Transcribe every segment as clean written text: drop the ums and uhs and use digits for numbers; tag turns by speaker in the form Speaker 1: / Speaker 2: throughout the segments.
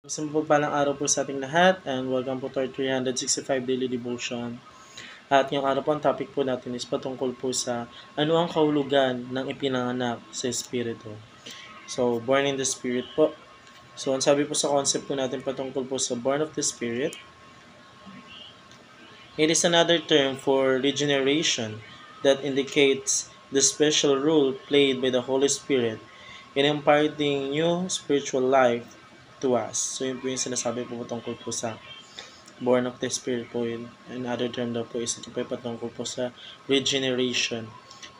Speaker 1: Isang pagpalang araw po sa ating lahat and welcome po to our 365 Daily Devotion. At ngayong araw po ang topic po natin is patungkol po sa ano ang kahulugan ng ipinanganak sa Espiritu. So, born in the Spirit po. So, ang sabi po sa concept po natin patungkol po sa born of the Spirit, it is another term for regeneration that indicates the special role played by the Holy Spirit in imparting new spiritual life to us. So, yun po yung sinasabi po tungkol po sa born of the Spirit po yun. Another term daw po is ito po yung patungkol po sa regeneration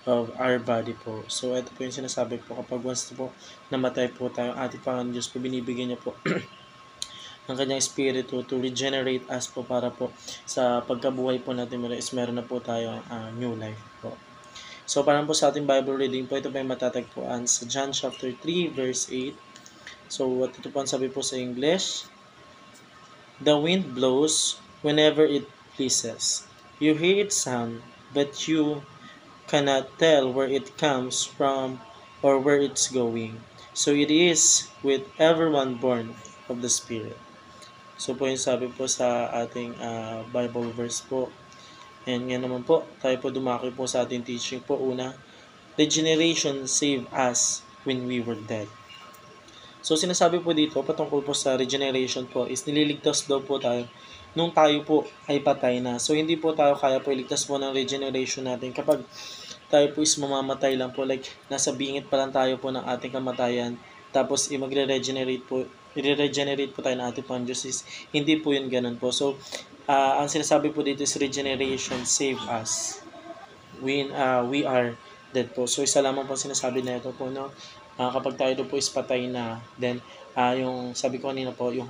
Speaker 1: of our body po. So, ito po yung sinasabi po kapag once po namatay po tayo, ating Panginoon Diyos po, binibigyan niya po ng kanyang Espiritu to regenerate us po para po sa pagkabuhay po natin meron na po tayo new life po. So, parang po sa ating Bible reading po, ito po yung matatagpuan sa John chapter 3 verse 8. So, what ito po ang sabi po sa English? The wind blows whenever it pleases. You hear its sound, but you cannot tell where it comes from or where it's going. So it is with everyone born of the Spirit. So po yung sabi po sa ating Bible verse po. And nga naman po, tayo po dumaki po sa ating teaching po. Una, regeneration saved us when we were dead. So, sinasabi po dito, patungkol po sa regeneration po, is nililigtas daw po tayo nung tayo po ay patay na. So, hindi po tayo kaya po iligtas po ng regeneration natin kapag tayo po is mamamatay lang po. Like, nasa bingit pa lang tayo po ng ating kamatayan. Tapos, magre-regenerate po tayo ng ating Panginoon Diyos. Hindi po yun ganun po. So, ang sinasabi po dito is regeneration save us when we are dead po. So, isa lamang po sinasabi na ito po, no? Kapag tayo po is patay na, then yung sabi ko kanina po, yung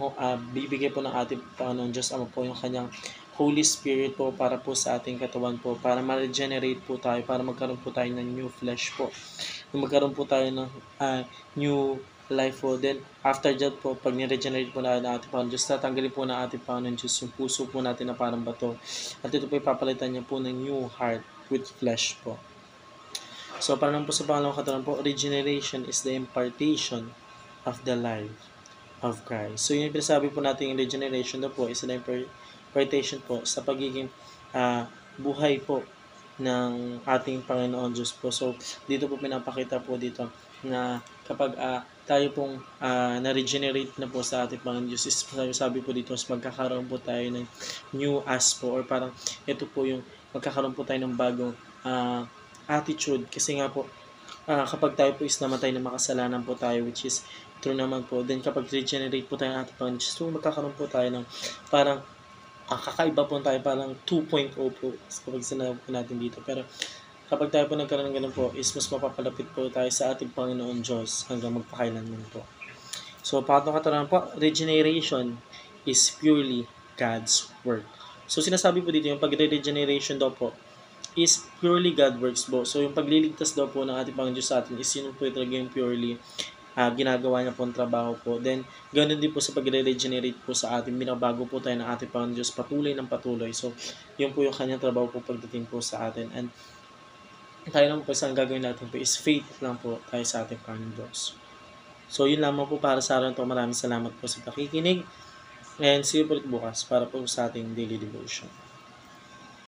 Speaker 1: bibigay po ng ating Panginoon Diyos Ama po yung kanyang Holy Spirit po para po sa ating katawan po, para ma-regenerate po tayo, para magkaroon po tayo ng new flesh po, magkaroon po tayo ng new life po. Then after that po, pag ni-regenerate po na ating Panginoon Diyos, tatanggalin po na ating Panginoon Diyos yung puso po natin na parang bato, at ito po ipapalitan niya po ng new heart with flesh po. So, parang po sa pangalawang katanungan po, regeneration is the impartation of the life of Christ. So, yung pinasabi po natin yung regeneration na po is the impartation po sa pagiging buhay po ng ating Panginoon Diyos po. So, dito po pinapakita po dito na kapag tayo pong na-regenerate na po sa ating Panginoon Diyos, is sabi po dito, magkakaroon po tayo ng new us po, or parang ito po yung magkakaroon po tayo ng bagong attitude, kasi nga po kapag tayo po is namatay na makasalanan po tayo, which is true naman po, then kapag regenerate po tayo ng ating Panginoon, so magkakaroon po tayo ng parang kakaiba po tayo, parang 2.0 po kapag sinabi po natin dito. Pero kapag tayo po nagkaroon ng ganun po, is mas mapapalapit po tayo sa ating Panginoon Diyos hanggang magpakailanman po. So, pangatlong katanungan po, regeneration is purely God's work. So, sinasabi po dito, yung pag-regeneration daw po is purely God works po. So, yung pagliligtas daw po ng ating Panginoon Diyos sa atin is yun po talaga yung purely ginagawa niya po ang trabaho po. Then, ganoon din po sa pagre-regenerate po sa atin, binabago po tayo ng ating Panginoon Diyos patuloy ng patuloy. So, yun po yung kanyang trabaho po pagdating po sa atin. And tayo lang po isang gagawin natin po is faith lang po tayo sa ating Panginoon Diyos. So, yun lamang po para sa araw ito. Maraming salamat po sa pakikinig. And see you po ulit bukas para po sa ating daily devotion.